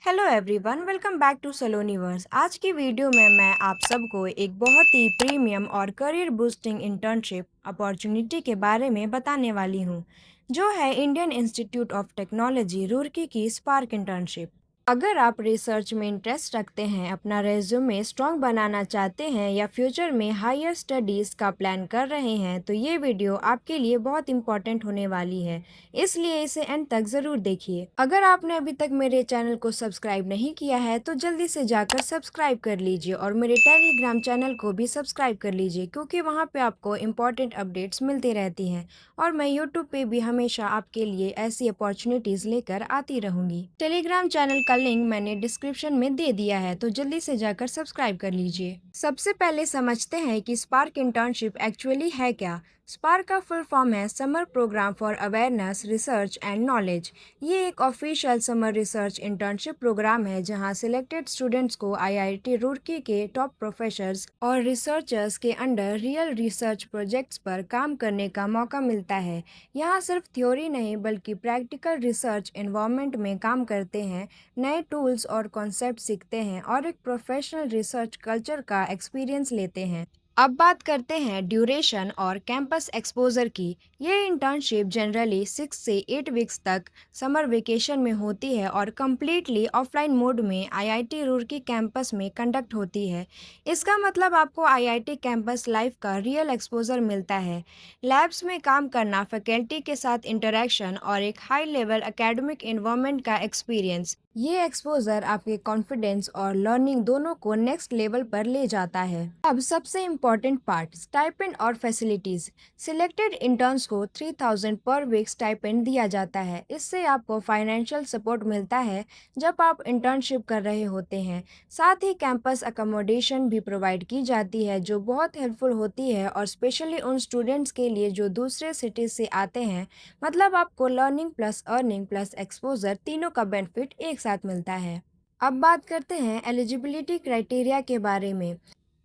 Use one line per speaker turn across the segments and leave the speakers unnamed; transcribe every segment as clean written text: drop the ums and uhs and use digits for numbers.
Hello everyone, welcome back to Saloniverse. आज की video में मैं आप सबको एक बहुत ही प्रीमियम और करियर बूस्टिंग इंटर्नशिप अपॉर्चुनिटी के बारे में बताने वाली हूँ, जो है Indian Institute of Technology Roorkee की स्पार्क इंटर्नशिप। अगर आप रिसर्च में इंटरेस्ट रखते हैं, अपना रेज्यूमे स्ट्रॉन्ग बनाना चाहते हैं या फ्यूचर में हायर स्टडीज़ का प्लान कर रहे हैं, तो ये वीडियो आपके लिए बहुत इंपॉर्टेंट होने वाली है, इसलिए इसे एंड तक ज़रूर देखिए। अगर आपने अभी तक मेरे चैनल को सब्सक्राइब नहीं किया है तो जल्दी से जाकर सब्सक्राइब कर लीजिए और मेरे टेलीग्राम चैनल को भी सब्सक्राइब कर लीजिए, क्योंकि वहाँ पे आपको इम्पॉर्टेंट अपडेट्स मिलती रहती हैं और मैं यूट्यूब पे भी हमेशा आपके लिए ऐसी अपॉर्चुनिटीज़ लेकर आती रहूँगी। टेलीग्राम चैनल का लिंक मैंने डिस्क्रिप्शन में दे दिया है, तो जल्दी से जाकर सब्सक्राइब कर लीजिए। सबसे पहले समझते हैं कि स्पार्क इंटर्नशिप एक्चुअली है क्या। स्पार्क का फुल फॉर्म है summer programme for awareness research and knowledge. ये एक official summer research internship programme है जहां सिलेक्टेड स्टूडेंट्स को आईआईटी रुड़की के टॉप प्रोफेसर्स और रिसर्चर्स के अंडर रियल रिसर्च प्रोजेक्ट्स पर काम करने का मौका मिलता है। यहाँ सिर्फ थ्योरी नहीं बल्कि प्रैक्टिकल रिसर्च एनवायरनमेंट में काम करते हैं, नए टूल्स और कॉन्सेप्ट सीखते हैं और एक प्रोफेशनल रिसर्च कल्चर का एक्सपीरियंस लेते हैं। अब बात करते हैं ड्यूरेशन और कैंपस एक्सपोजर की। ये इंटर्नशिप जनरली 6 से 8 वीक्स तक समर वेकेशन में होती है और कम्प्लीटली ऑफलाइन मोड में आईआईटी रुड़की कैंपस में कंडक्ट होती है। इसका मतलब आपको आईआईटी कैंपस लाइफ का रियल एक्सपोजर मिलता है। लैब्स में काम करना, फैकल्टी के साथ इंटरेक्शन और एक हाई लेवल एकेडमिक एनवायरनमेंट का एक्सपीरियंस, ये एक्सपोजर आपके कॉन्फिडेंस और लर्निंग दोनों को नेक्स्ट लेवल पर ले जाता है। अब सबसे इम्पोर्टेंट पार्ट, स्टाइपेंड और फैसिलिटीज। सिलेक्टेड इंटर्न्स को 3000 पर वीक स्टाइपेंड दिया जाता है। इससे आपको फाइनेंशियल सपोर्ट मिलता है जब आप इंटर्नशिप कर रहे होते हैं। साथ ही कैंपस अकोमोडेशन भी प्रोवाइड की जाती है, जो बहुत हेल्पफुल होती है और स्पेशली उन स्टूडेंट्स के लिए जो दूसरे सिटीज से आते हैं। मतलब आपको learning plus earning plus exposure तीनों का बेनिफिट एक साथ मिलता है। अब बात करते हैं एलिजिबिलिटी क्राइटेरिया के बारे में।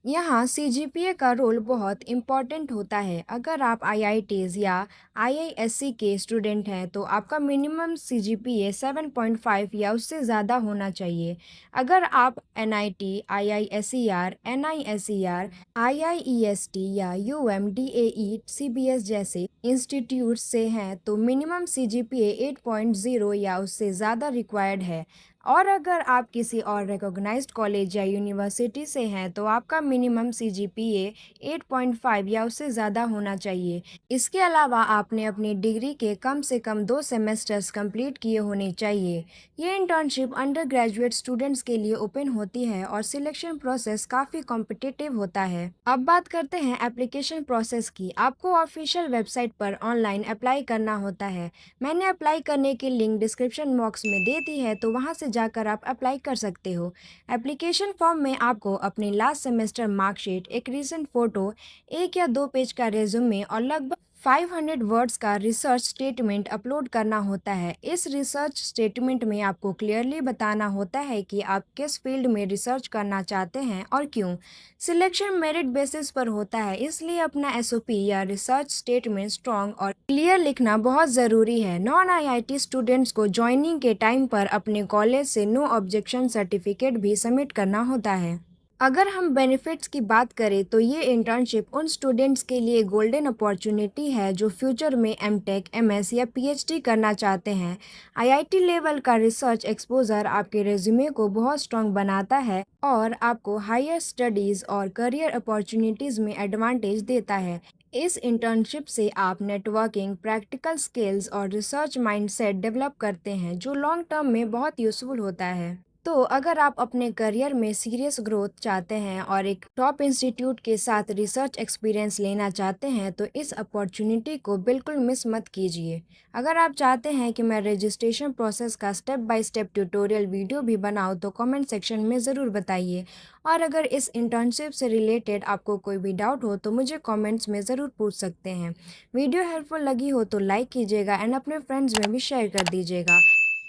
यहाँ सीजीपीए का रोल बहुत इम्पॉर्टेंट होता है। अगर आप आईआईटीज़ या आईआईएससी के स्टूडेंट हैं तो आपका मिनिमम सीजीपीए 7.5 या उससे ज़्यादा होना चाहिए। अगर आप एनआईटी, आईआईएसईआर, एनआईएसईआर, आईआईईएसटी या यूएमडीएई सीबीएस जैसे इंस्टीट्यूट से हैं तो मिनिमम सीजीपीए 8.0 या उससे ज़्यादा रिक्वायर्ड है। और अगर आप किसी और रिकॉग्नाइज्ड कॉलेज या यूनिवर्सिटी से हैं तो आपका मिनिमम सीजीपीए 8.5 या उससे ज़्यादा होना चाहिए। इसके अलावा आपने अपनी डिग्री के कम से कम 2 सेमेस्टर्स कंप्लीट किए होने चाहिए। ये इंटर्नशिप अंडर ग्रेजुएट स्टूडेंट्स के लिए ओपन होती है और सिलेक्शन प्रोसेस काफ़ी कॉम्पिटिटिव होता है। अब बात करते हैं एप्लीकेशन प्रोसेस की। आपको ऑफिशियल वेबसाइट पर ऑनलाइन अप्लाई करना होता है। मैंने अप्लाई करने की लिंक डिस्क्रिप्शन बॉक्स में दे दी है, तो वहां से जाकर आप अप्लाई कर सकते हो। एप्लीकेशन फॉर्म में आपको अपनी लास्ट सेमेस्टर मार्कशीट, एक रीसेंट फोटो, 1 या 2 पेज का रेज्यूमे और लगभग 500 वर्ड्स का रिसर्च स्टेटमेंट अपलोड करना होता है। इस रिसर्च स्टेटमेंट में आपको क्लियरली बताना होता है कि आप किस फील्ड में रिसर्च करना चाहते हैं और क्यों। सिलेक्शन मेरिट बेसिस पर होता है, इसलिए अपना एसओपी या रिसर्च स्टेटमेंट स्ट्रॉन्ग और क्लियर लिखना बहुत ज़रूरी है। नॉन आईआईटी स्टूडेंट्स को ज्वाइनिंग के टाइम पर अपने कॉलेज से नो ऑब्जेक्शन सर्टिफिकेट भी सबमिट करना होता है। अगर हम बेनिफिट्स की बात करें तो ये इंटर्नशिप उन स्टूडेंट्स के लिए गोल्डन अपॉर्चुनिटी है जो फ्यूचर में एमटेक, एमएस या पीएचडी करना चाहते हैं। आईआईटी लेवल का रिसर्च एक्सपोजर आपके रेज्यूमे को बहुत स्ट्रॉन्ग बनाता है और आपको हायर स्टडीज़ और करियर अपॉर्चुनिटीज़ में एडवांटेज देता है। इस इंटर्नशिप से आप नेटवर्किंग, प्रैक्टिकल स्किल्स और रिसर्च माइंडसेट डेवलप करते हैं, जो लॉन्ग टर्म में बहुत यूज़फुल होता है। तो अगर आप अपने करियर में सीरियस ग्रोथ चाहते हैं और एक टॉप इंस्टीट्यूट के साथ रिसर्च एक्सपीरियंस लेना चाहते हैं तो इस अपॉर्चुनिटी को बिल्कुल मिस मत कीजिए। अगर आप चाहते हैं कि मैं रजिस्ट्रेशन प्रोसेस का step by step tutorial video भी बनाऊं तो कमेंट सेक्शन में ज़रूर बताइए। और अगर इस इंटर्नशिप से रिलेटेड आपको कोई भी डाउट हो तो मुझे कमेंट्स में ज़रूर पूछ सकते हैं। वीडियो हेल्पफुल लगी हो तो लाइक कीजिएगा एंड अपने फ्रेंड्स में भी शेयर कर दीजिएगा।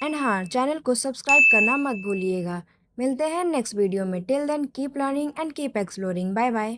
एंड हाँ, चैनल को सब्सक्राइब करना मत भूलिएगा। मिलते हैं नेक्स्ट वीडियो में। Till then keep learning and keep exploring. Bye bye.